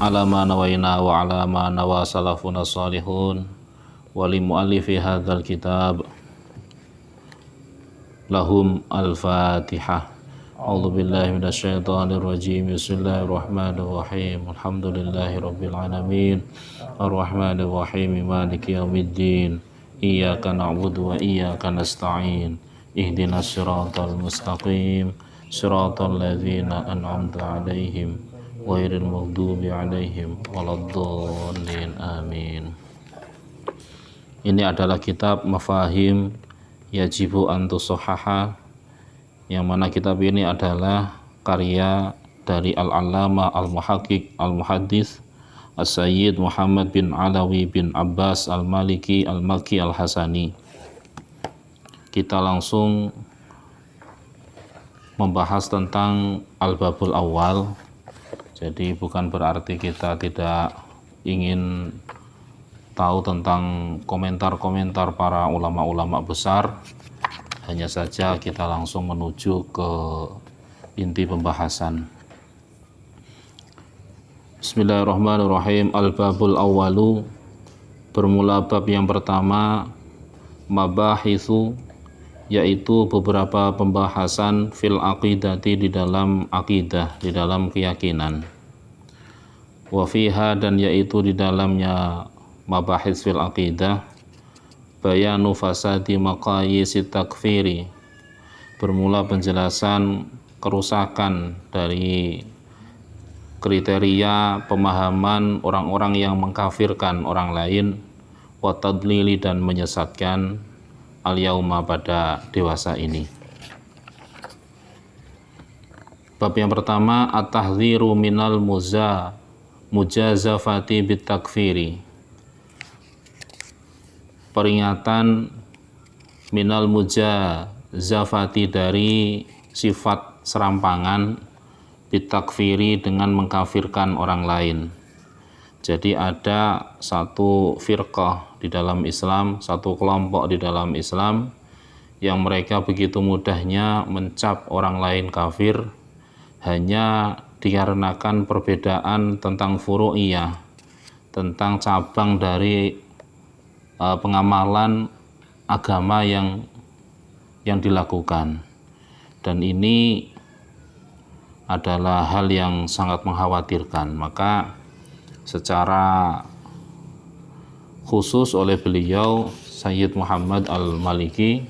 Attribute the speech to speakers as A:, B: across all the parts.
A: ala ma nawaina wa ala ma nawa salafuna salihun wa li muallifi hadzal kitab lahum al-Fatihah. A'udzu billahi minasyaitonir rajim. Bismillahirrahmanirrahim. Alhamdulillahi rabbil alamin. Arrahmanir rahim. Maliki yaumiddin. Iyyaka na'budu wa iyyaka nasta'in. Ihdinas siratal mustaqim. Siratal ladzina an'amta 'alaihim ghairil maghdubi 'alaihim waladdallin. Amin. Ini adalah kitab Mafahim Yajibu an Tusahaha, yang mana kitab ini adalah karya dari Al-Allamah Al-Muhaqqiq Al-Muhaddits As-Sayyid Muhammad bin Alawi bin Abbas Al-Maliki Al-Makki Al-Hasani. Kita langsung membahas tentang Al-Babul Awal. Jadi bukan berarti kita tidak ingin tahu tentang komentar-komentar para ulama-ulama besar, hanya saja kita langsung menuju ke inti pembahasan. Bismillahirrahmanirrahim. Al-Babul Awalu, bermula bab yang pertama, mabahitsu, yaitu beberapa pembahasan fil aqidati, di dalam akidah, di dalam keyakinan. Wa fiha, dan yaitu di dalamnya mabahits fil aqidah, bayanu fasadi maqayisi takfiri, bermula penjelasan kerusakan dari kriteria pemahaman orang-orang yang mengkafirkan orang lain, wa tadlili, dan menyesatkan, al-yauma, pada dewasa ini. Bab yang pertama, at-tahdziru minal mujazafati bitakfiri, peringatan minal mujazafati, dari sifat serampangan, bitakfiri, dengan mengkafirkan orang lain. Jadi ada satu firqah di dalam Islam, satu kelompok di dalam Islam, yang mereka begitu mudahnya mencap orang lain kafir hanya dikarenakan perbedaan tentang furu'iyah, tentang cabang dari pengamalan agama yang dilakukan. Dan ini adalah hal yang sangat mengkhawatirkan. Maka secara khusus oleh beliau Sayyid Muhammad Al-Maliki,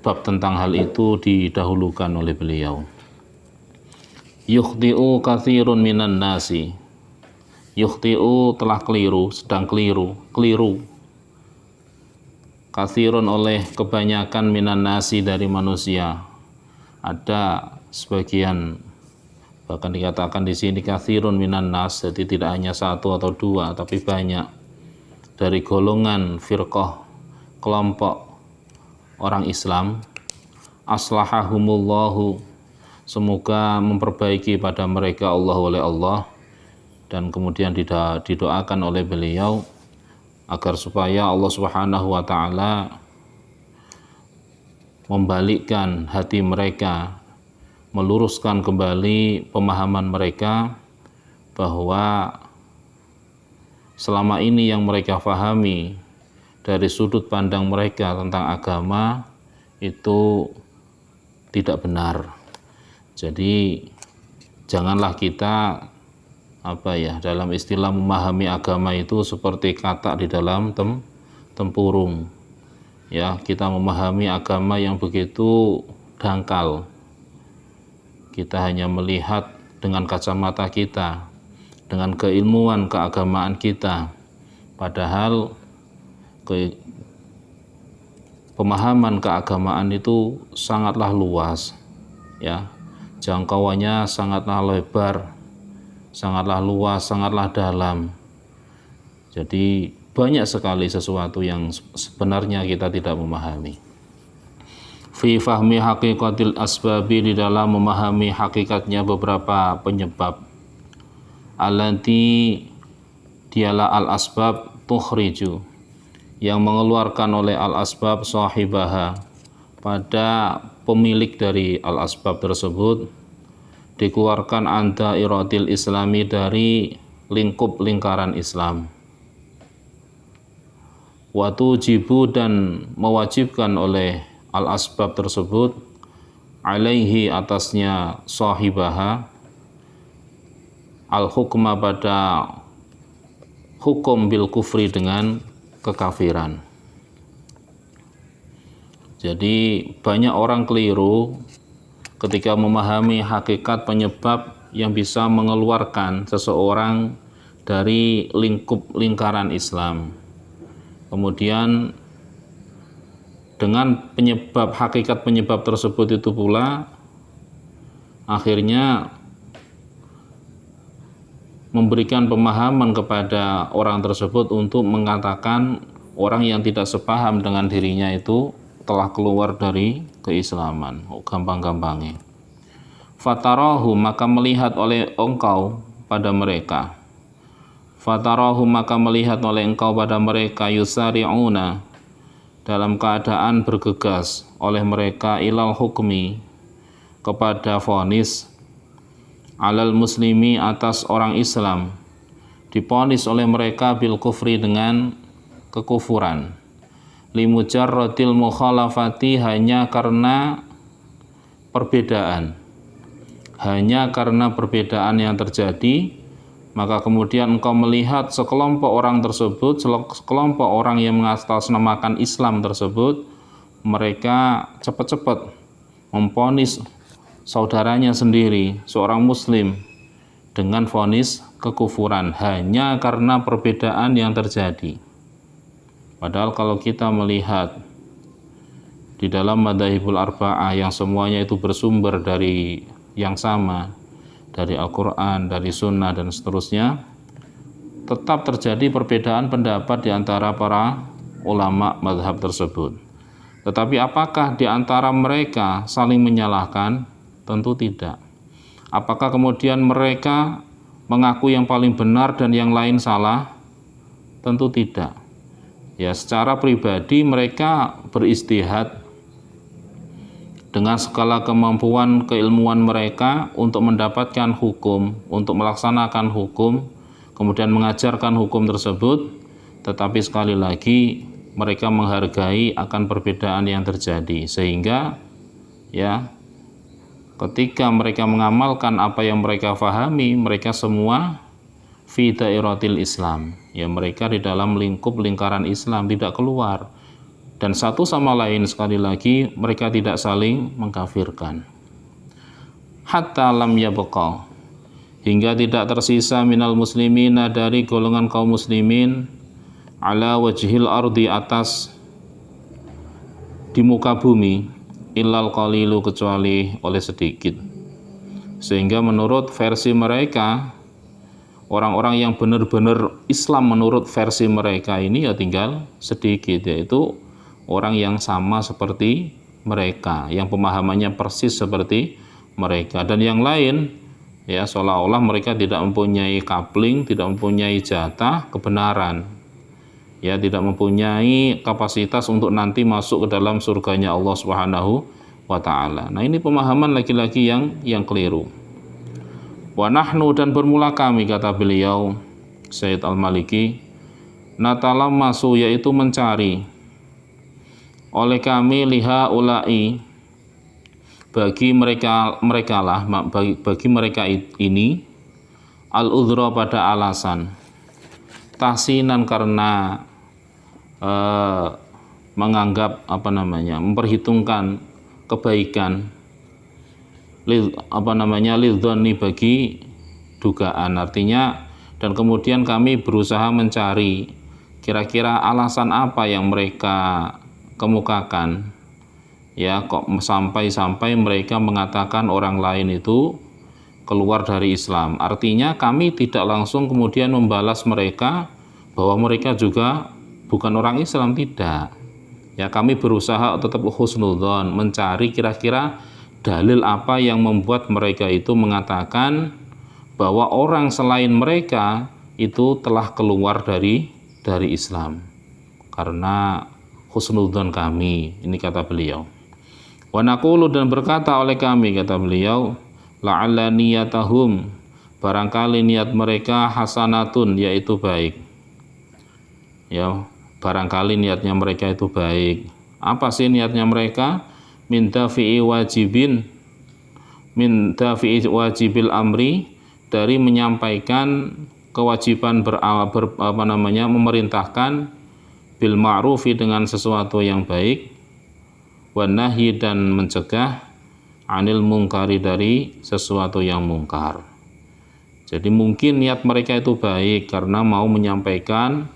A: bab tentang hal itu didahulukan oleh beliau. Yukhti'u katsirun minan nasi, yukhti'u, telah keliru, sedang keliru katsirun, oleh kebanyakan, minan nasi, dari manusia. Ada sebagian, bahkan dikatakan di sini katsirun minan nas, jadi tidak hanya satu atau dua, tapi banyak, dari golongan firqah, kelompok orang Islam. Aslahahumullahu, semoga memperbaiki pada mereka Allah oleh Allah. Dan kemudian didoakan oleh beliau agar supaya Allah Subhanahu wa ta'ala membalikkan hati mereka, meluruskan kembali pemahaman mereka, bahwa selama ini yang mereka fahami dari sudut pandang mereka tentang agama itu tidak benar. Jadi janganlah kita dalam istilah memahami agama itu seperti katak di dalam tempurung. Ya, kita memahami agama yang begitu dangkal. Kita hanya melihat dengan kacamata kita, dengan keilmuan keagamaan kita. Padahal pemahaman keagamaan itu sangatlah luas, ya. Jangkauannya sangatlah lebar, sangatlah luas, sangatlah dalam. Jadi banyak sekali sesuatu yang sebenarnya kita tidak memahami. Fi fahmi haqiqatil asbabi, di dalam memahami hakikatnya beberapa penyebab. Allati, dialah al-asbab, tukhriju, yang mengeluarkan oleh al-asbab sahibaha, pada pemilik dari al-asbab tersebut, dikeluarkan anta iratil islami, dari lingkup lingkaran Islam. Wa tujibu dan mewajibkan oleh al-asbab tersebut alaihi atasnya sahibaha al-hukma pada hukum bil kufri dengan kekafiran. Jadi banyak orang keliru ketika memahami hakikat penyebab yang bisa mengeluarkan seseorang dari lingkup lingkaran Islam. Kemudian dengan hakikat penyebab tersebut itu pula akhirnya memberikan pemahaman kepada orang tersebut untuk mengatakan orang yang tidak sepaham dengan dirinya itu telah keluar dari keislaman. Gampang-gampangnya. Fatarahu maka melihat oleh engkau pada mereka. Fatarahu maka melihat oleh engkau pada mereka yusari'una dalam keadaan bergegas oleh mereka ilal hukmi kepada vonis alal muslimi atas orang Islam, diponis oleh mereka bil kufri dengan kekufuran, limujarradil mukhalafati hanya karena perbedaan yang terjadi. Maka kemudian engkau melihat sekelompok orang tersebut, sekelompok orang yang mengatasnamakan Islam tersebut, mereka cepat-cepat memvonis saudaranya sendiri, seorang muslim, dengan vonis kekufuran hanya karena perbedaan yang terjadi. Padahal kalau kita melihat di dalam madzhabul arba'ah yang semuanya itu bersumber dari yang sama, dari Al-Quran, dari Sunnah, dan seterusnya, tetap terjadi perbedaan pendapat di antara para ulama mazhab tersebut. Tetapi apakah di antara mereka saling menyalahkan? Tentu tidak. Apakah kemudian mereka mengaku yang paling benar dan yang lain salah? Tentu tidak. Ya, secara pribadi mereka beristihad dengan segala kemampuan keilmuan mereka untuk mendapatkan hukum, untuk melaksanakan hukum, kemudian mengajarkan hukum tersebut, tetapi sekali lagi mereka menghargai akan perbedaan yang terjadi, sehingga ya ketika mereka mengamalkan apa yang mereka fahami, mereka semua fi dairatil Islam, ya mereka di dalam lingkup lingkaran Islam, tidak keluar. Dan satu sama lain sekali lagi mereka tidak saling mengkafirkan. Hatta lam yabqa, hingga tidak tersisa minal muslimina dari golongan kaum muslimin ala wajhil ardi atas di muka bumi illal qalilu kecuali oleh sedikit. Sehingga menurut versi mereka, orang-orang yang benar-benar Islam menurut versi mereka ini ya tinggal sedikit, yaitu orang yang sama seperti mereka, yang pemahamannya persis seperti mereka, dan yang lain ya seolah-olah mereka tidak mempunyai coupling, tidak mempunyai jatah kebenaran, ya tidak mempunyai kapasitas untuk nanti masuk ke dalam surganya Allah Subhanahu wa taala. Nah, ini pemahaman laki-laki yang keliru. Wa nahnu dan bermula kami, kata beliau Sayyid Al-Maliki, natalammasu yaitu mencari oleh kami liha ulai bagi mereka ini al-udhra pada alasan tahsinan karena menganggap memperhitungkan kebaikan lidhani bagi dugaan, artinya dan kemudian kami berusaha mencari kira-kira alasan apa yang mereka kemukakan, ya kok sampai mereka mengatakan orang lain itu keluar dari Islam. Artinya kami tidak langsung kemudian membalas mereka bahwa mereka juga bukan orang Islam, tidak. Ya, kami berusaha tetap husnudzon, mencari kira-kira dalil apa yang membuat mereka itu mengatakan bahwa orang selain mereka itu telah keluar dari Islam. Karena husnudzon kami, ini kata beliau. Wa naqulu dan berkata oleh kami, kata beliau, la'alla niyatahum barangkali niat mereka hasanatun, yaitu baik. Ya, barangkali niatnya mereka itu baik. Apa sih niatnya mereka? Min dafi'i wajibil amri, dari menyampaikan kewajiban memerintahkan bil ma'rufi, dengan sesuatu yang baik, wan nahyi, dan mencegah anil mungkari, dari sesuatu yang mungkar. Jadi mungkin niat mereka itu baik karena mau menyampaikan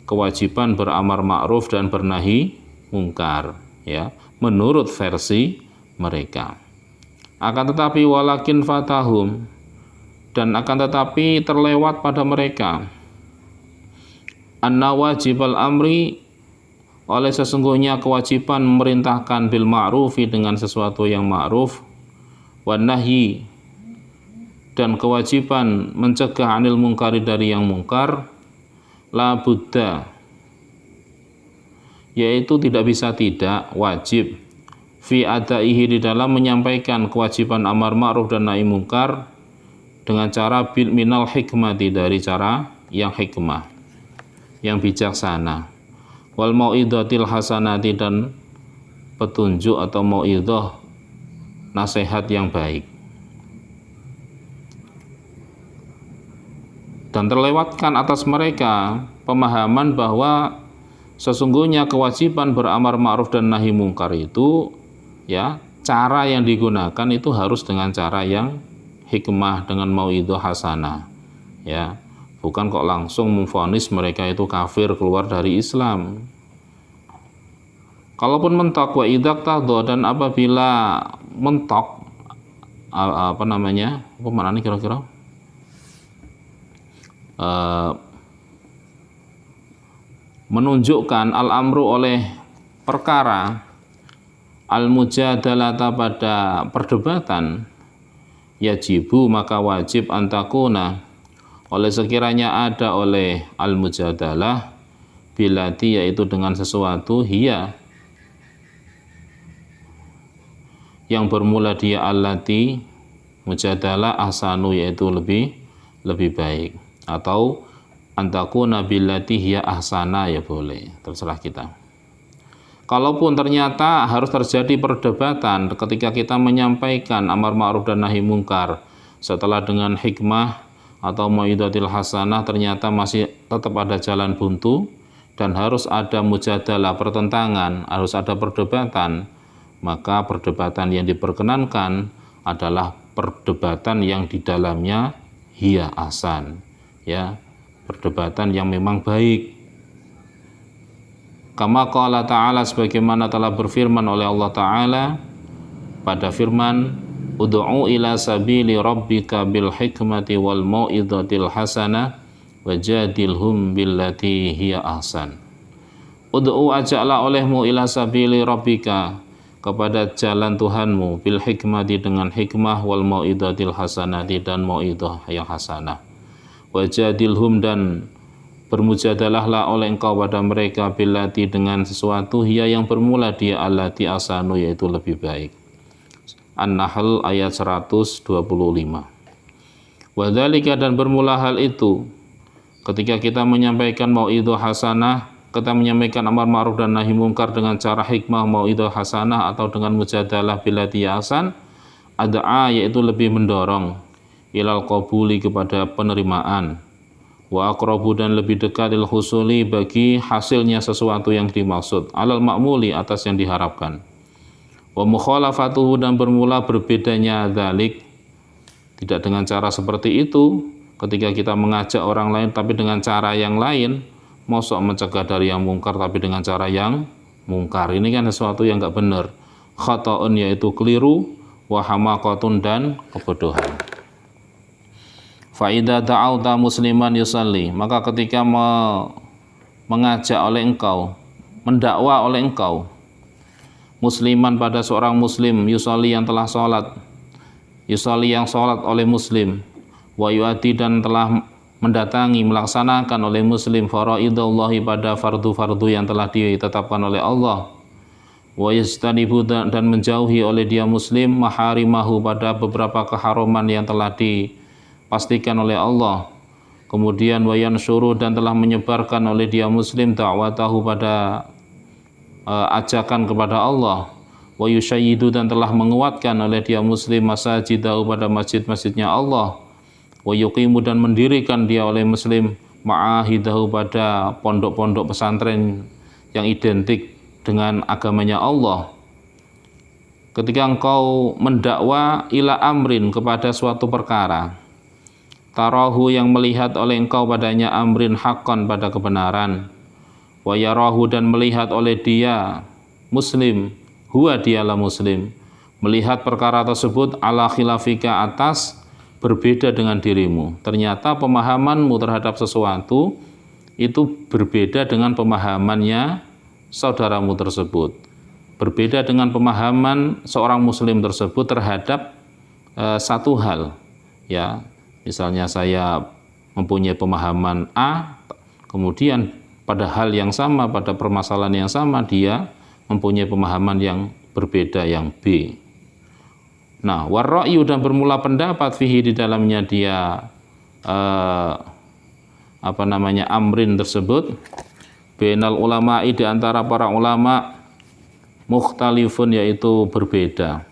A: kewajiban beramar ma'ruf dan bernahi mungkar, ya, menurut versi mereka. Akan tetapi walakin fatahum, dan akan tetapi terlewat pada mereka, anna wajibal amri, oleh sesungguhnya kewajiban memerintahkan bil ma'rufi, dengan sesuatu yang ma'ruf, wan nahyi, dan kewajiban mencegah anil mungkari, dari yang mungkar, la buddha, yaitu tidak bisa tidak, wajib, fi adaihi, di dalam menyampaikan kewajiban amar ma'ruf dan nahi mungkar, dengan cara bil minal hikmati, dari cara yang hikmah, yang bijaksana, wal mau'idatil hasanati, dan petunjuk atau mau'idah, nasihat yang baik. Dan terlewatkan atas mereka pemahaman bahwa sesungguhnya kewajiban beramar ma'ruf dan nahi mungkar itu, ya, cara yang digunakan itu harus dengan cara yang hikmah, dengan mau'idhah hasanah, ya, bukan kok langsung memvonis mereka itu kafir, keluar dari Islam. Kalaupun mentok, wa idzak tadha, dan apabila mentok, apa maknanya kira-kira? Menunjukkan al-amru, oleh perkara, al-mujadalata, pada perdebatan, yajibu, maka wajib, antakuna, oleh sekiranya ada oleh al-mujadalah, bilati, yaitu dengan sesuatu, hiya, yang bermula dia, allati, mujadalah, ahsanu, yaitu lebih baik, atau antakuna billati hiya ahsana, ya boleh, terserah kita. Kalaupun ternyata harus terjadi perdebatan ketika kita menyampaikan amar ma'ruf dan nahi mungkar, setelah dengan hikmah atau mau'idatil hasanah ternyata masih tetap ada jalan buntu dan harus ada mujadalah, pertentangan, harus ada perdebatan, maka perdebatan yang diperkenankan adalah perdebatan yang di dalamnya hiya ahsan, ya, perdebatan yang memang baik. Kama qala ta'ala, sebagaimana telah berfirman oleh Allah Ta'ala pada firman, ud'u ila sabili rabbika bil hikmati wal mau'izatil hasanah wajadilhum billati hiya ahsan. Ud'u, ajaklah olehmu, ila sabili rabbika, kepada jalan Tuhanmu, bil hikmati, dengan hikmah, wal mau'izatil hasanati, dan mau'izah yang hasanah, wajadilhum, dan bermujadalahlah oleh engkau pada mereka, billati, dengan sesuatu, hiya, yang bermula dia, allati, asanu, yaitu lebih baik. An-Nahl ayat 125. Wadzalika, dan bermula hal itu ketika kita menyampaikan mau'izah hasanah, kita menyampaikan amar ma'ruf dan nahi mungkar dengan cara hikmah, mau'izah hasanah, atau dengan mujadalah billati hasan, ad'a, yaitu lebih mendorong, ilal qabuli, kepada penerimaan, wa aqrabu, dan lebih dekat, il husuli, bagi hasilnya sesuatu yang dimaksud, alal ma'muli, atas yang diharapkan, wa mukhalafatuhu, dan bermula berbedanya dzalik, tidak dengan cara seperti itu ketika kita mengajak orang lain tapi dengan cara yang lain, mosok mencegah dari yang mungkar tapi dengan cara yang mungkar, ini kan sesuatu yang enggak benar, khata'un, yaitu keliru, wa hamaqatun, dan kebodohan. Fa idza ta'auta musliman yusalli, maka ketika mengajak oleh engkau, mendakwa oleh engkau, musliman, pada seorang muslim, yusalli, yang telah sholat, yusalli, yang sholat oleh muslim, wa yu'ati, dan telah mendatangi, melaksanakan oleh muslim, faraidallahi, pada fardu-fardu yang telah ditetapkan oleh Allah, wa yastanibu, dan menjauhi oleh dia muslim, maharimahu, pada beberapa keharaman yang telah pastikan oleh Allah. Kemudian wa yansyuru, dan telah menyebarkan oleh dia muslim da'watahu, pada ajakan kepada Allah. Wa yusyayyidu, dan telah menguatkan oleh dia muslim masajidahu, pada masjid-masjidnya Allah. Wa yuqimu, dan mendirikan dia oleh muslim ma'ahidahu, pada pondok-pondok pesantren yang identik dengan agamanya Allah. Ketika engkau mendakwa ila amrin, kepada suatu perkara, tarahu, yang melihat oleh engkau padanya amrin haqqan, pada kebenaran, wa yarahu, dan melihat oleh dia muslim, huwa, dialah muslim, melihat perkara tersebut ala khilafika, atas berbeda dengan dirimu. Ternyata pemahamanmu terhadap sesuatu itu berbeda dengan pemahamannya saudaramu tersebut, berbeda dengan pemahaman seorang muslim tersebut terhadap satu hal, ya. Misalnya saya mempunyai pemahaman A, kemudian pada hal yang sama, pada permasalahan yang sama, dia mempunyai pemahaman yang berbeda, yang B. Nah, warra'yu, dan bermula pendapat fihi, di dalamnya dia amrin tersebut, bainal ulama'i, di antara para ulama, mukhtalifun, yaitu berbeda,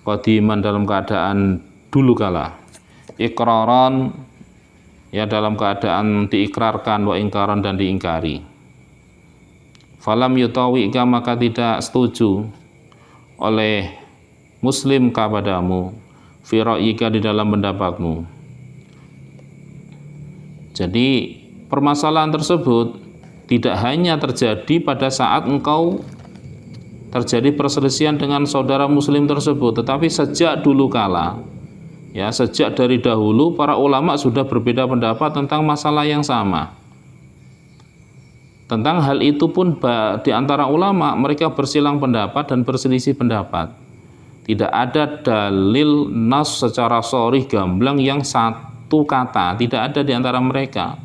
A: qadiman, dalam keadaan dulu kala, ikraran, ya, dalam keadaan diikrarkan, wa ingkaran, dan diingkari. Falam yutawika, maka tidak setuju oleh muslim kepadamu, fi ra'yika, di dalam pendapatmu. Jadi permasalahan tersebut tidak hanya terjadi pada saat engkau terjadi perselisihan dengan saudara muslim tersebut, tetapi sejak dulu kala, ya, sejak dari dahulu para ulama sudah berbeda pendapat tentang masalah yang sama. Tentang hal itu pun di antara ulama mereka bersilang pendapat dan berselisih pendapat. Tidak ada dalil nas secara sharih gamblang yang satu kata, tidak ada di antara mereka.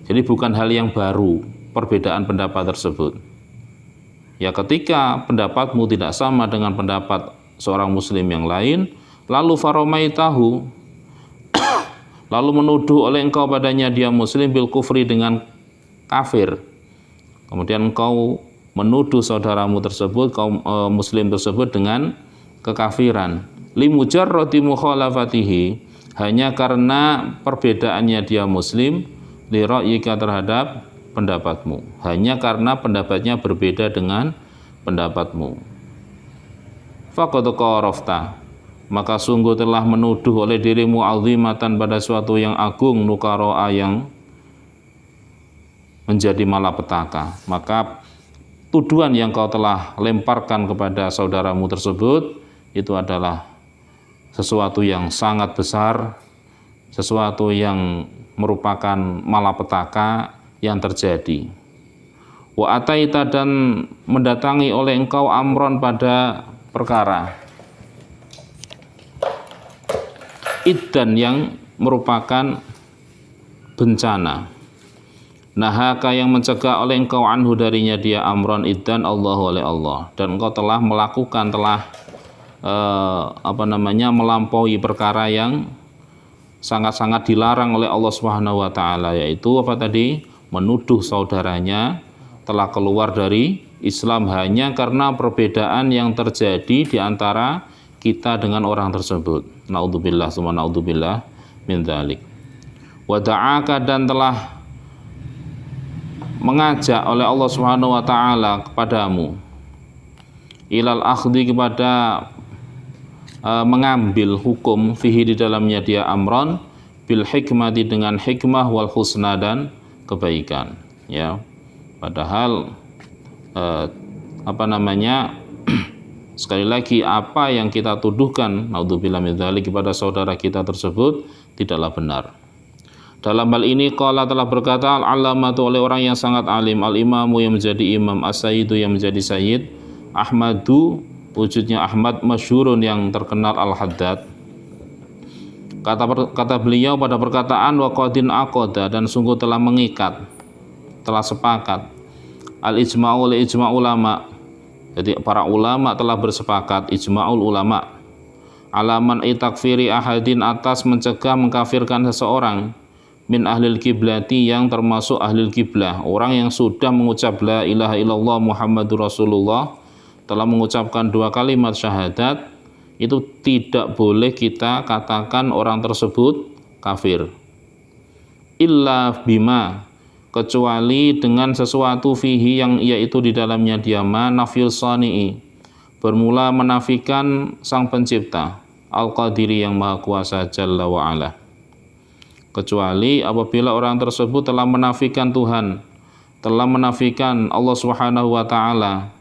A: Jadi bukan hal yang baru perbedaan pendapat tersebut. Ya, ketika pendapatmu tidak sama dengan pendapat seorang muslim yang lain, lalu faromaitahu, lalu menuduh oleh engkau padanya dia muslim bil kufri, dengan kafir. Kemudian engkau menuduh saudaramu tersebut, kaum muslim tersebut, dengan kekafiran. Limujarrati mukhalafatihi, hanya karena perbedaannya dia muslim, li ra'yika, terhadap pendapatmu, hanya karena pendapatnya berbeda dengan pendapatmu. Faqad qarafta, maka sungguh telah menuduh oleh dirimu azimatan, pada suatu yang agung, nukaro'a, yang menjadi malapetaka. Maka tuduhan yang kau telah lemparkan kepada saudaramu tersebut itu adalah sesuatu yang sangat besar, sesuatu yang merupakan malapetaka yang terjadi. Wa ataita, dan mendatangi oleh engkau amron, pada perkara, iddan, yang merupakan bencana. Nahaka, yang mencegah oleh engkau anhu, darinya dia amron, iddan, Allahu, oleh Allah. Dan engkau telah melakukan, telah melampaui perkara yang sangat-sangat dilarang oleh Allah Subhanahu wa taala, yaitu apa tadi? Menuduh saudaranya telah keluar dari Islam hanya karena perbedaan yang terjadi di antara kita dengan orang tersebut. Naudzubillah, summa naudzubillah min dzalik. Wa da'aka, dan telah mengajak oleh Allah Subhanahu wa taala kepadamu, ilal akhdhi, kepada mengambil hukum, fihi, di dalamnya dia amron, bil hikmati, dengan hikmah, wal husna, dan kebaikan, ya. Padahal sekali lagi, apa yang kita tuduhkan, naudzubillah min dzalik, kepada saudara kita tersebut tidaklah benar. Dalam hal ini qala, telah berkata al-alamatu, oleh orang yang sangat alim, al-imamu, yang menjadi imam, as-sayyidu, yang menjadi sayyid, Ahmadu, wujudnya Ahmad, masyhurun, yang terkenal, al-haddad. Kata beliau pada perkataan wa qadin aqada, dan sungguh telah mengikat, telah sepakat, al-ijma'u, ijma' ulama. Jadi para ulama telah bersepakat, ijma'ul ulama, alaman itakfiri ahadin, atas mencegah mengkafirkan seseorang, min ahlil kiblati, yang termasuk ahlil kiblah, orang yang sudah mengucap la ilaha illallah Muhammadur Rasulullah, telah mengucapkan 2 kalimat syahadat, itu tidak boleh kita katakan orang tersebut kafir. Illa bima, kecuali dengan sesuatu fihi, yang yaitu di dalamnya dia nafyul sani'i, bermula menafikan sang pencipta, al-qadiri, yang maha kuasa, jalla wa'ala. Kecuali apabila orang tersebut telah menafikan Tuhan, telah menafikan Allah Subhanahu wa taala,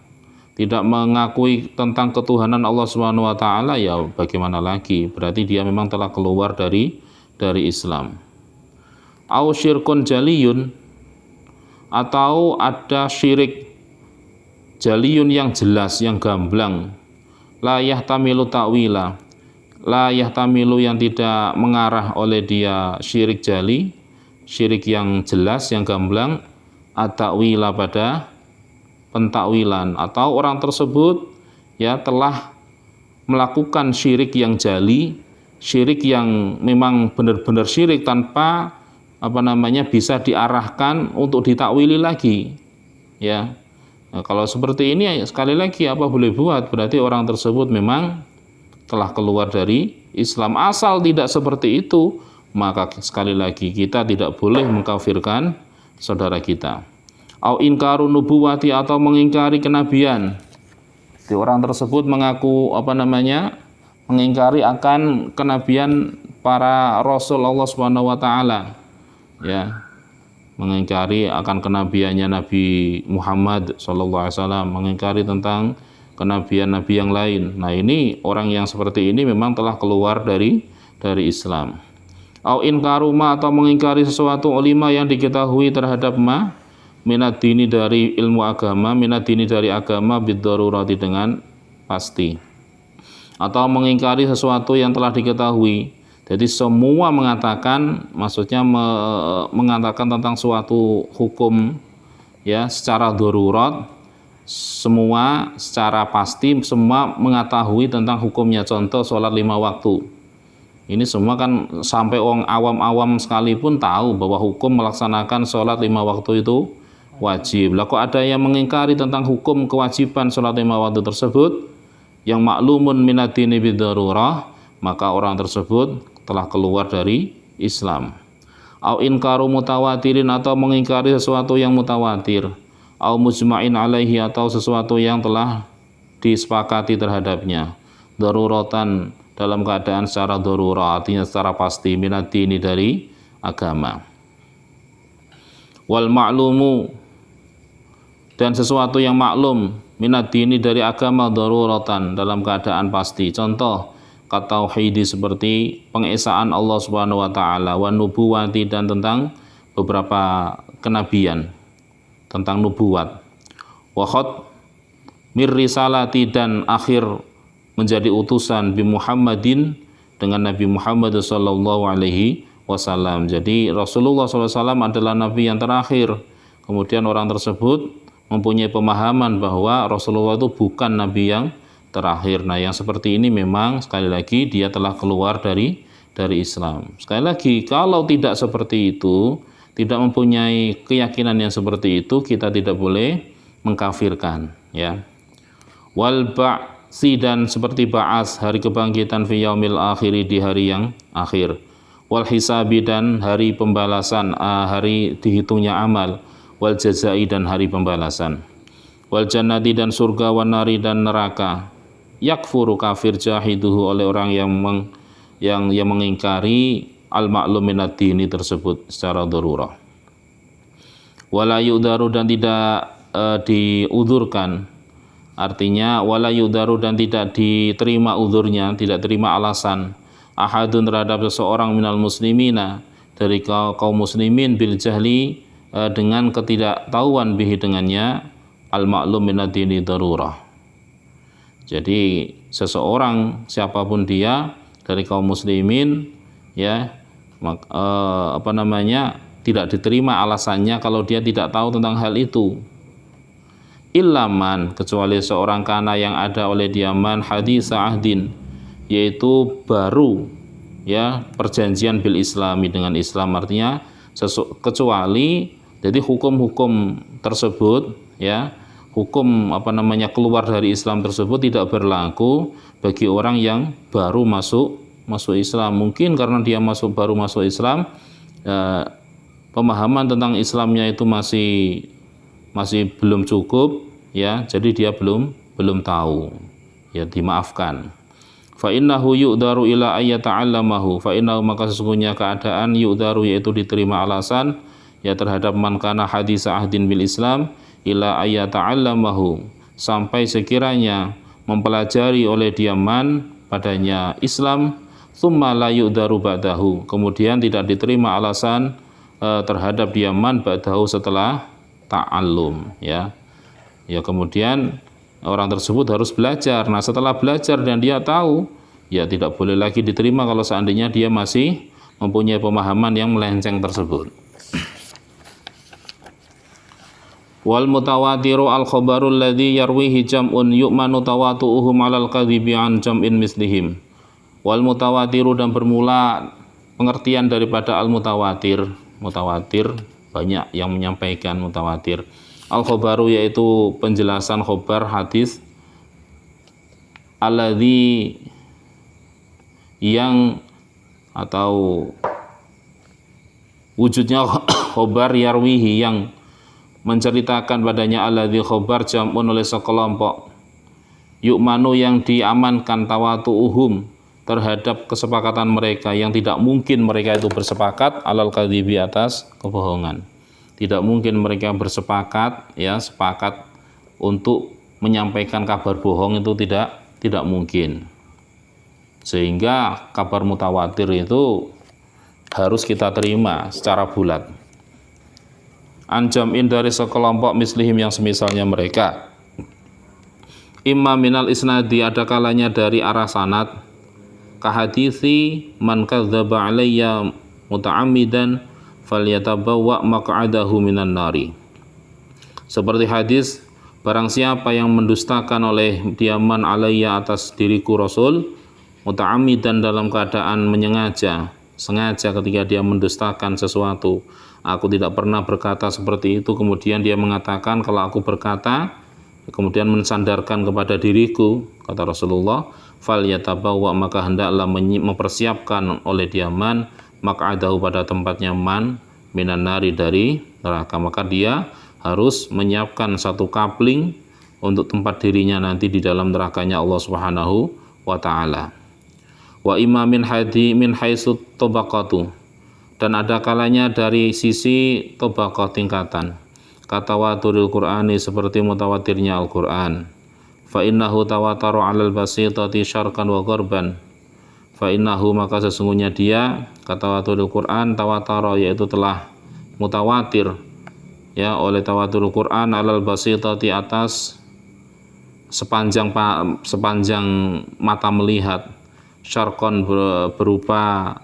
A: tidak mengakui tentang ketuhanan Allah Subhanahu wa taala, ya bagaimana lagi? Berarti dia memang telah keluar dari Islam. Au syirkun jaliyun, atau ada syirik jaliyun yang jelas, yang gamblang, la yahtamilu ta'wila, la yahtamilu, yang tidak mengarah oleh dia syirik jali, syirik yang jelas, yang gamblang, at-ta'wila, pada pentakwilan, atau orang tersebut ya telah melakukan syirik yang jali, syirik yang memang benar-benar syirik tanpa bisa diarahkan untuk ditakwili lagi, ya. Nah, kalau seperti ini sekali lagi apa boleh buat, berarti orang tersebut memang telah keluar dari Islam. Asal tidak seperti itu, maka sekali lagi kita tidak boleh mengkafirkan saudara kita. Au inkaru nubuwati, atau mengingkari kenabian. Jadi orang tersebut mengaku mengingkari akan kenabian para rasul Allah Subhanahu wa taala, ya, mengingkari akan kenabiannya Nabi Muhammad SAW, mengingkari tentang kenabian nabi yang lain. Nah, ini orang yang seperti ini memang telah keluar dari Islam. Au inkaru ma, atau mengingkari sesuatu ulima yang diketahui terhadap minad dini, dari ilmu agama, minad dini, dari agama, bid-darurati, dengan pasti. Atau mengingkari sesuatu yang telah diketahui. Jadi semua mengatakan, maksudnya mengatakan tentang suatu hukum, ya, secara darurat, semua secara pasti, semua mengetahui tentang hukumnya. Contoh sholat 5 waktu. Ini semua kan sampai orang awam-awam sekalipun tahu bahwa hukum melaksanakan sholat 5 waktu itu wajib. Lah kok ada yang mengingkari tentang hukum kewajiban sholat 5 waktu tersebut, yang maklumun minadini bidarurah, maka orang tersebut telah keluar dari Islam. Au inkaru mutawatirin, atau mengingkari sesuatu yang mutawatir. Au mujma'in alaihi, atau sesuatu yang telah disepakati terhadapnya. Daruratan, dalam keadaan secara darurah, artinya secara pasti, minadini, dari agama. Wal ma'lumu, dan sesuatu yang maklum, minadini, dari agama, daruratan, dalam keadaan pasti. Contoh katauhidi, seperti pengesaan Allah Subhanahu wa taala, wa nubuwati, dan tentang beberapa kenabian, tentang nubuat. Wa khatmir risalati, dan akhir menjadi utusan, bi Muhammadin, dengan Nabi Muhammad sallallahu alaihi wasallam. Jadi Rasulullah SAW adalah nabi yang terakhir. Kemudian orang tersebut mempunyai pemahaman bahwa Rasulullah itu bukan nabi yang terakhir. Nah, yang seperti ini memang sekali lagi dia telah keluar dari Islam. Sekali lagi, kalau tidak seperti itu, tidak mempunyai keyakinan yang seperti itu, kita tidak boleh mengkafirkan, ya. Wal ba'si, dan seperti ba'as, hari kebangkitan, fi yaumil akhiri, di hari yang akhir. Wal hisabi, dan hari pembalasan, hari dihitungnya amal. Wal jazai, dan hari pembalasan. Wal jannati, dan surga, wan nari, dan neraka. Yakfuru, kafir, jahiduhu, oleh orang yang mengingkari al-ma'lum minad dini tersebut secara darurah. Wala yu'daru, dan tidak diudurkan, artinya wala yu'daru, dan tidak diterima udurnya, tidak terima alasan, ahadun, terhadap seseorang, minal muslimina, dari kaum muslimin, bil jahli, dengan ketidaktahuan, bihi, dengannya, al-ma'lum minad dini darurah. Jadi seseorang siapapun dia dari kaum muslimin, ya, tidak diterima alasannya kalau dia tidak tahu tentang hal itu. Illaman, kecuali seorang kana yang ada oleh dia, man hadis ahdin, yaitu baru ya perjanjian bil islami dengan Islam, artinya kecuali jadi hukum-hukum tersebut ya, hukum keluar dari Islam tersebut tidak berlaku bagi orang yang baru masuk Islam. Mungkin karena dia baru masuk Islam, pemahaman tentang Islamnya itu masih belum cukup ya, jadi dia belum tahu ya, dimaafkan. Fa innahu yu'daru ila ayyata'allamahu, fa innahu maka sesungguhnya keadaan yu'daru yaitu diterima alasan ya terhadap man kana hadisa ahdin bil Islam ila ayyata'allamahu, sampai sekiranya mempelajari oleh dia man padanya Islam, tsumma la yu'daru ba'dahu, kemudian tidak diterima alasan terhadap dia man ba'dahu setelah ta'allum ya. Ya kemudian orang tersebut harus belajar. Nah setelah belajar dan dia tahu, ya tidak boleh lagi diterima kalau seandainya dia masih mempunyai pemahaman yang melenceng tersebut. Wal mutawatiru al khabarul ladzi yarwihi jam'un yu'manu tawatu'uhum 'alal kadhibi an jam'in mislihim. Wal mutawatiru, dan bermula pengertian daripada al mutawatir. Mutawatir banyak yang menyampaikan mutawatir. Al khabaru yaitu penjelasan khobar hadis, alladzi yang atau wujudnya khobar yarwihi yang menceritakan padanya, alladzi khobar jam'un oleh sekelompok, yu'manu yang diamankan tawatu'uhum terhadap kesepakatan mereka, yang tidak mungkin mereka itu bersepakat alal kadhibi atas kebohongan. Tidak mungkin mereka bersepakat ya, sepakat untuk menyampaikan kabar bohong, itu tidak mungkin. Sehingga kabar mutawatir itu harus kita terima secara bulat. Anjam'in dari sekelompok mislihim yang semisalnya mereka. Imma minal isnadi, ada kalanya dari arah sanad, kahadisi man kadzdzaba alayya muta'ammidan falyatabawwa maq'adahu minan nari. Seperti hadis, barang siapa yang mendustakan oleh diaman alayya atas diriku Rasul, muta'ammidan dalam keadaan sengaja ketika dia mendustakan sesuatu. Aku tidak pernah berkata seperti itu, kemudian dia mengatakan kalau aku berkata, kemudian mensandarkan kepada diriku, kata Rasulullah, falyatabawwa, maka hendaklah mempersiapkan oleh diaman maq'adahu pada tempatnya man minan nari, dari neraka. Maka dia harus menyiapkan satu kapling untuk tempat dirinya nanti di dalam nerakanya Allah Subhanahu wa taala. Wa imma min haitsu tabaqatu, dan ada kalanya dari sisi tabaqah tingkatan, katawaturil Qur'ani, seperti mutawatirnya Al-Qur'an. Fa innahu tawataru 'alal basitati syarqan wa gharban. Fa innahu, maka sesungguhnya dia, katawaturil Qur'an, tawatara yaitu telah mutawatir ya oleh tawaturul Qur'an, 'alal basitati atas sepanjang mata melihat, syarqan berupa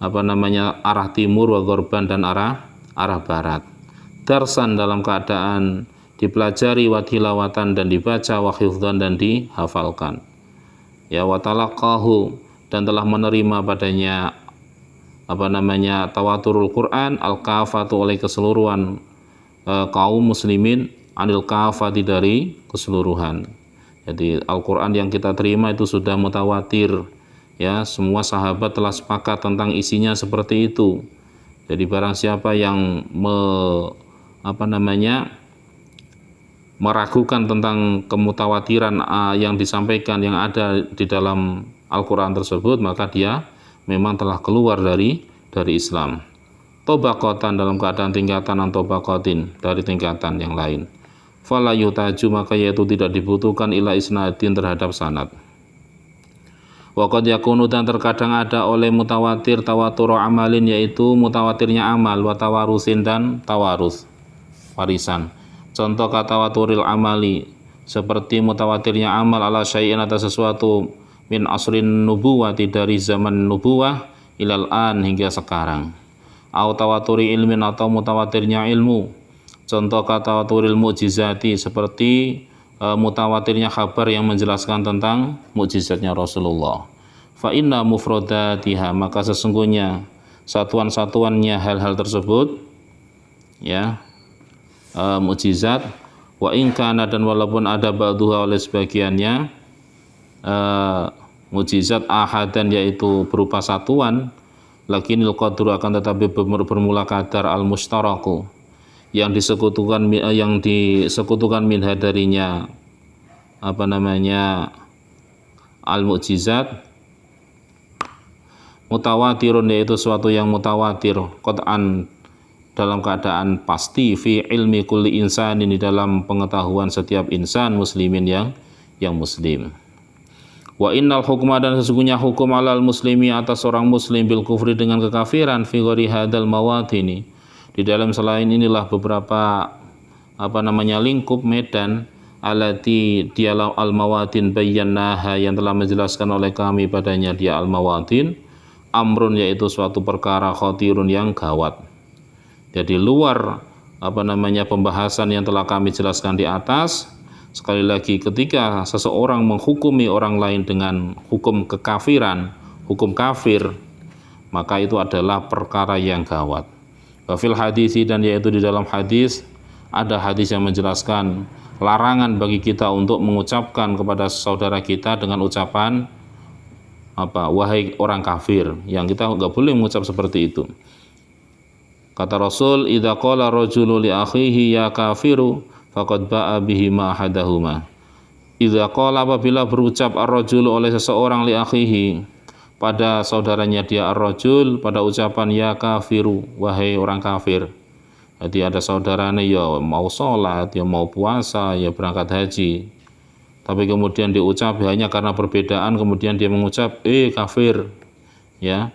A: arah timur, wa gharban dan arah barat. Darsan dalam keadaan dipelajari, wa tilawatan dan dibaca, wa hifdzan dan dihafalkan. Ya, wa talaqahu, dan telah menerima padanya tawaturul Quran, al-kafatu oleh keseluruhan kaum muslimin, anil kafati dari keseluruhan. Jadi Al-Quran yang kita terima itu sudah mutawatir ya, semua sahabat telah sepakat tentang isinya seperti itu. Jadi barang siapa yang meragukan tentang kemutawatiran yang disampaikan, yang ada di dalam Al-Quran tersebut, maka dia memang telah keluar dari Islam. Tobaqatan dalam keadaan tingkatan, antobaqatin dari tingkatan yang lain. Fala yutaju, maka yaitu tidak dibutuhkan ila isnadin terhadap sanad. Wa qad yakunu, dan terkadang ada oleh mutawatir tawatur amalin, yaitu mutawatirnya amal, wa tawarusin dan tawarus warisan. Contoh katawaturil amali, seperti mutawatirnya amal ala syai'in atas sesuatu, min asrin nubuwati dari zaman nubuwah ilal an hingga sekarang. Au tawaturi ilmin, atau mutawatirnya ilmu. Contoh katawaturil mu'jizati, seperti mutawatirnya kabar yang menjelaskan tentang mukjizatnya Rasulullah. fa inna mufradatiha, maka sesungguhnya satuan-satuannya hal-hal tersebut ya mukjizat, wa in kana, dan walaupun ada ba'duha oleh sebagiannya mukjizat ahadan yaitu berupa satuan, lakinil qadru akan tetapi bermula kadar al mushtaraku yang disekutukan minha darinya apa namanya al mukjizat, mutawatirun yaitu suatu yang mutawatir, qat'an dalam keadaan pasti, fi ilmi kulli insanin di dalam pengetahuan setiap insan muslimin yang muslim. Wa innal hukma, dan sesungguhnya hukum alal muslimi atas orang muslim bil kufri dengan kekafiran, fi ghairi hadal mawatini, di dalam selain inilah beberapa apa namanya lingkup medan, alati dialah al mawatin bayyanaha yang telah menjelaskan oleh kami padanya dia al mawatin, amrun yaitu suatu perkara, khatirun yang gawat. Jadi luar apa namanya pembahasan yang telah kami jelaskan di atas, sekali lagi ketika seseorang menghukumi orang lain dengan hukum kekafiran, hukum kafir, maka itu adalah perkara yang gawat. Wafil hadisi, dan yaitu di dalam hadis ada hadis yang menjelaskan larangan bagi kita untuk mengucapkan kepada saudara kita dengan ucapan apa, wahai orang kafir, yang kita nggak boleh mengucap seperti itu. Kata Rasul, idza qala rajulu li akhihi ya kafiru faqad ba'a bihi ma ahadahuma. Idza qala, apabila berucap ar-rajulu oleh seseorang li akhihi pada saudaranya dia ar-rajul pada ucapan ya kafiru, wahai orang kafir. Jadi ada saudaranya ya mau sholat, ya mau puasa, ya berangkat haji, tapi kemudian diucap hanya karena perbedaan, kemudian dia mengucap kafir, ya,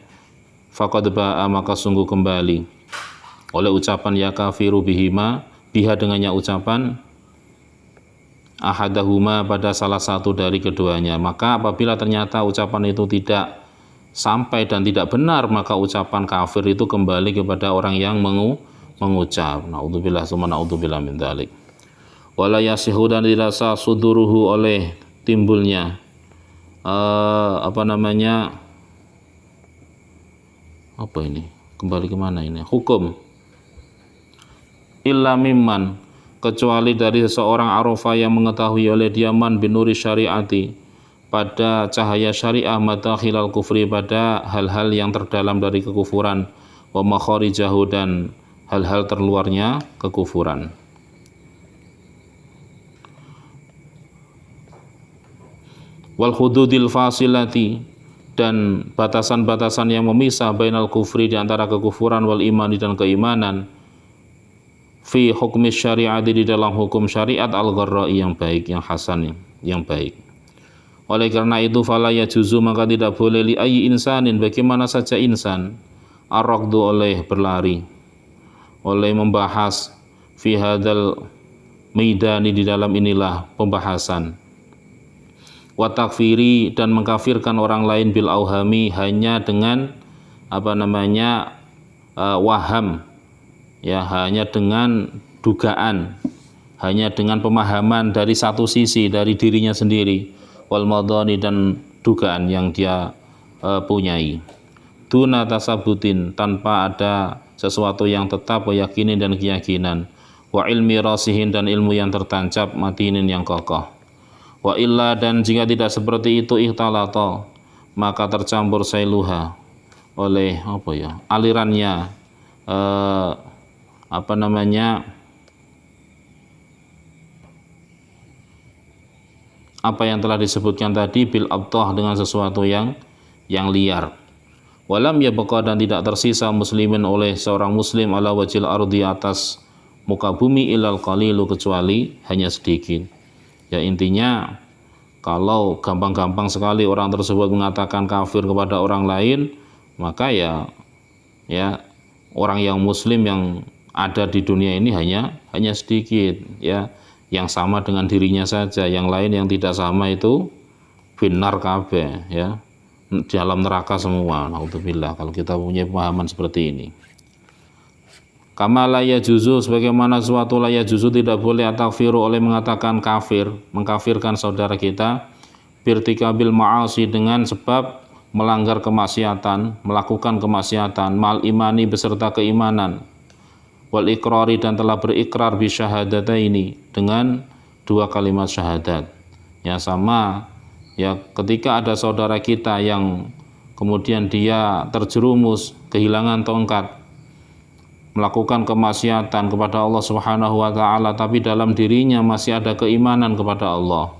A: faqad ba'a, maka sungguh kembali oleh ucapan ya kafiru bihima, biha dengannya ucapan, ahadahuma pada salah satu dari keduanya. Maka apabila ternyata ucapan itu tidak sampai dan tidak benar, maka ucapan kafir itu kembali kepada orang yang mengucap. Naudzubillah summa naudzubillah min dzalik. Wala yasihu, dan tidak sah suduruhu oleh timbulnya apa ini kembali kemana ini hukum, illa mimman, kecuali dari seseorang arafa yang mengetahui oleh dia man binuri syariati, pada cahaya syariah, madakhilal kufri, pada hal-hal yang terdalam dari kekufuran, wa makharijahu, dan hal-hal terluarnya kekufuran. Wal hududil fasilati, dan batasan-batasan yang memisah bainal kufri, di antara kekufuran, wal imani, dan keimanan, fi hukmi syariati, di dalam hukum syariat, al-gharra'i, yang baik, yang hasan, yang baik. Oleh karena itu fala yajuzu, maka tidak boleh li ayyi insanin, bagaimana saja insan, ar-raqdu, oleh berlari, oleh membahas fi hadal maidani, di dalam inilah pembahasan, wa takfiri, dan mengkafirkan orang lain bil auhami, hanya dengan apa namanya waham, ya, hanya dengan dugaan, hanya dengan pemahaman dari satu sisi, dari dirinya sendiri, wal madani, dan dugaan yang dia punyai, duna tasabutin, tanpa ada sesuatu yang tetap, wa yakinin, dan keyakinan, wa ilmi rasihin, dan ilmu yang tertancap, matinin, yang kokoh. Wa illa, dan jika tidak seperti itu, ikhtalata, maka tercampur sailuha, oleh alirannya apa yang telah disebutkan tadi, bil abtah, dengan sesuatu yang liar. Walam yabqa, dan tidak tersisa muslimin oleh seorang muslim ala wajil ardi, atas muka bumi, ilal qalilu, kecuali hanya sedikit. Ya, intinya kalau gampang-gampang sekali orang tersebut mengatakan kafir kepada orang lain, maka ya orang yang muslim yang ada di dunia ini hanya sedikit, ya, yang sama dengan dirinya saja, yang lain yang tidak sama itu finnar kabeh, ya, dalam neraka semua. Naudzubillah, kalau kita punya pemahaman seperti ini. Kama la yajuzu, sebagaimana suatu la yajuzu tidak boleh atakfiru, oleh mengatakan kafir, mengkafirkan saudara kita, birtikabil ma'asi, dengan sebab melanggar kemaksiatan, melakukan kemaksiatan, mal imani beserta keimanan, wal ikrari dan telah berikrar bi syahadataini dengan dua kalimat syahadat. Ya sama ya, ketika ada saudara kita yang kemudian dia terjerumus, kehilangan tongkat, melakukan kemaksiatan kepada Allah Subhanahu wa taala, tapi dalam dirinya masih ada keimanan kepada Allah.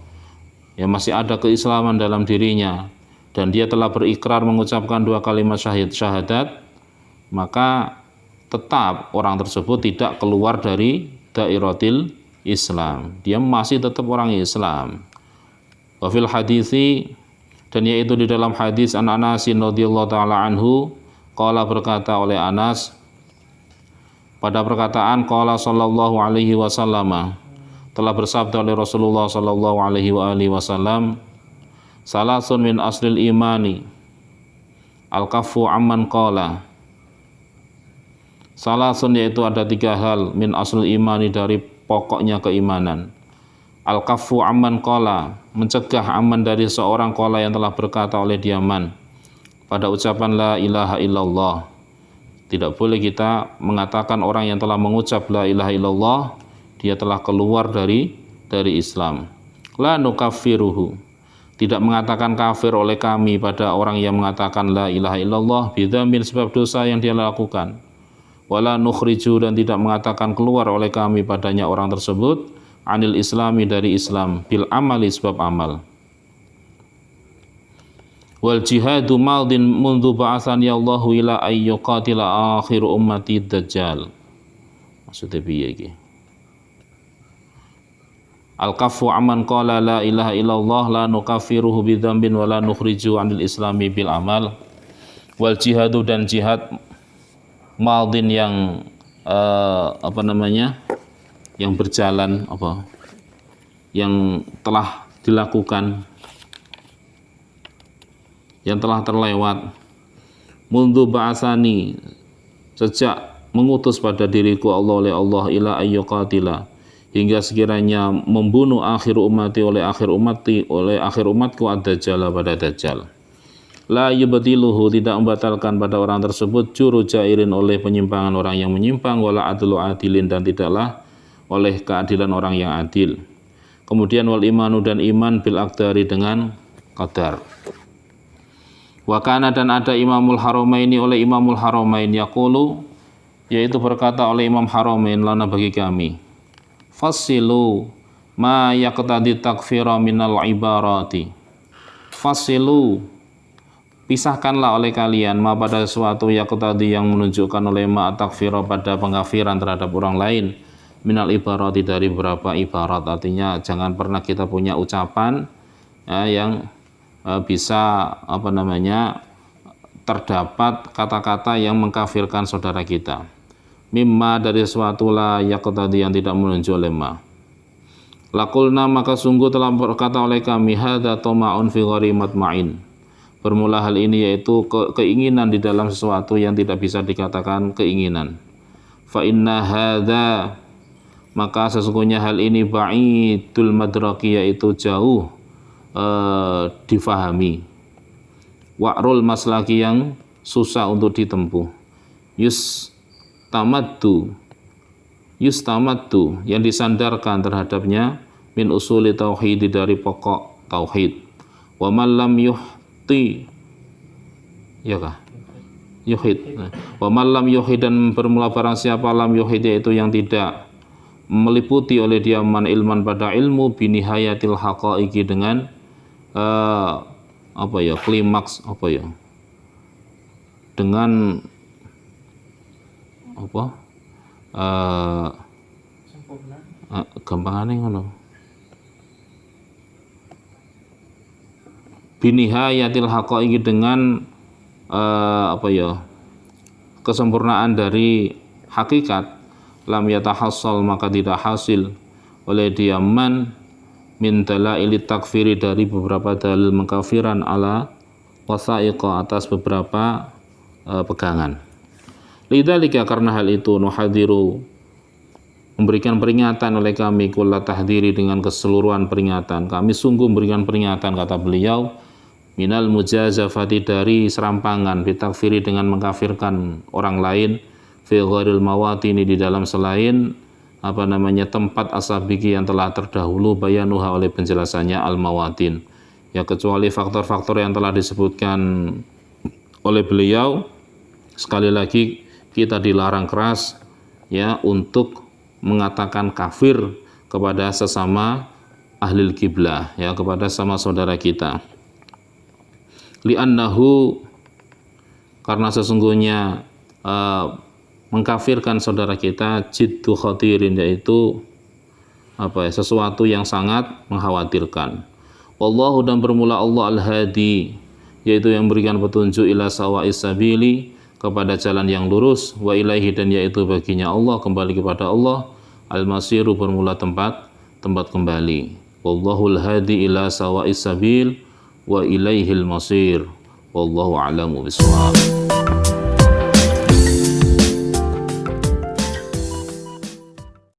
A: Ya masih ada keislaman dalam dirinya dan dia telah berikrar mengucapkan dua kalimat syahadat, maka tetap orang tersebut tidak keluar dari dairatil Islam. Dia masih tetap orang Islam. Wa fil hadisi, dan yaitu di dalam hadis an Anas radhiyallahu taala anhu, qala berkata oleh Anas pada perkataan qala sallallahu alaihi wasallam, telah bersabda oleh Rasulullah sallallahu alaihi wasallam, salasun min aslil imani al-kaffu amman qala. Salasun yaitu ada tiga hal, min aslil imani dari pokoknya keimanan. Al-kaffu amman qala, mencegah aman dari seorang qala yang telah berkata oleh diaman pada ucapan la ilaha illallah. Tidak boleh kita mengatakan orang yang telah mengucap la ilaha illallah dia telah keluar dari Islam. La nukaffiruhu, tidak mengatakan kafir oleh kami pada orang yang mengatakan la ilaha illallah bidzambin sebab dosa yang dia lakukan. Wala nukhriju, dan tidak mengatakan keluar oleh kami padanya orang tersebut anil islami dari Islam bil amali sebab amal. Wal jihadu maldin mundu ba'athani Allahu ila ayyuqatila akhir ummati dajjal. Maksudnya piye iki? Al-kaffu amman qala la ilaha illallah la nukaffiruhu bidzambin wa la nukhriju anil islami bil amal. Wal jihadu, dan jihad maldin yang yang berjalan, yang telah dilakukan, yang telah terlewat, mundu ba'asani, sejak mengutus pada diriku Allah oleh Allah, ila ayyuqatila, hingga sekiranya membunuh akhir ummati oleh akhir umatku ad-dajjal pada dajjal. La yubtiluhu, tidak membatalkan pada orang tersebut juru jairin oleh penyimpangan orang yang menyimpang, wala adlu adilin, dan tidaklah oleh keadilan orang yang adil. Kemudian wal imanu, dan iman bil aqdari, dengan qadar. Wa kana, dan ada Imamul Haramaini oleh Imamul Haramain, yaqulu, yaitu berkata oleh Imam Haramain lana bagi kami, fasilu ma yaqtadi takfira minal ibarati. Fasilu, pisahkanlah oleh kalian ma pada sesuatu yaqtadi yang menunjukkan oleh ma takfira pada pengkafiran terhadap orang lain, minal ibarati dari beberapa ibarat. Artinya jangan pernah kita punya ucapan yang bisa terdapat kata-kata yang mengkafirkan saudara kita. Mimma, dari sesuatu la yaqtadi yang tidak menunjuk lemah. Laqulna, maka sungguh telah berkata oleh kami, hadza tama'un fi ghairi matma'in. Bermula hal ini yaitu keinginan di dalam sesuatu yang tidak bisa dikatakan keinginan. Fa inna hadza, maka sesungguhnya hal ini ba'idul madraki, yaitu jauh difahami. Wa'rul maslaki, yang susah untuk ditempuh. Yustamaddu, yang disandarkan terhadapnya, min usuli tauhid, dari pokok tauhid. Wa man lam yuhti, ya kah? Yuhid. Wa man lam yuhid, dan bermula barang siapa lam yuhid, yaitu yang tidak meliputi oleh dia man ilman pada ilmu, binihayatil haqaiqi, dengan klimaks dengan gampangane ngono, binihayatil haqaiqi, dengan kesempurnaan dari hakikat, lam yatahassal, maka tidak hasil oleh dia man min dalaili takfiri, dari beberapa dalil mengkafiran, ala wasaiqa, atas beberapa pegangan. Lidzalika, karena hal itu, nuhadiru, memberikan peringatan oleh kami, kulla tahdiri, dengan keseluruhan peringatan. Kami sungguh memberikan peringatan, kata beliau, minal mujazafati dari serampangan, bitakfiri dengan mengkafirkan orang lain, fi ghairil mawatini di dalam selain tempat asabiki yang telah terdahulu bayanuha oleh penjelasannya al mawatin, ya kecuali faktor-faktor yang telah disebutkan oleh beliau. Sekali lagi kita dilarang keras ya untuk mengatakan kafir kepada sesama ahlil kiblah, ya kepada sama saudara kita. Li'annahu, karena sesungguhnya mengkafirkan saudara kita jiddu khatirin, yaitu sesuatu yang sangat mengkhawatirkan. Wallahu, dan bermula Allah al-hadi, yaitu yang memberikan petunjuk ila sawa'is sabili, kepada jalan yang lurus, wa ilaihi, dan yaitu baginya Allah, kembali kepada Allah, al-masiru, bermula tempat kembali. Wallahul hadi ila sawa'is sabil wa ilaihil masir. Wallahu a'lamu bishawab.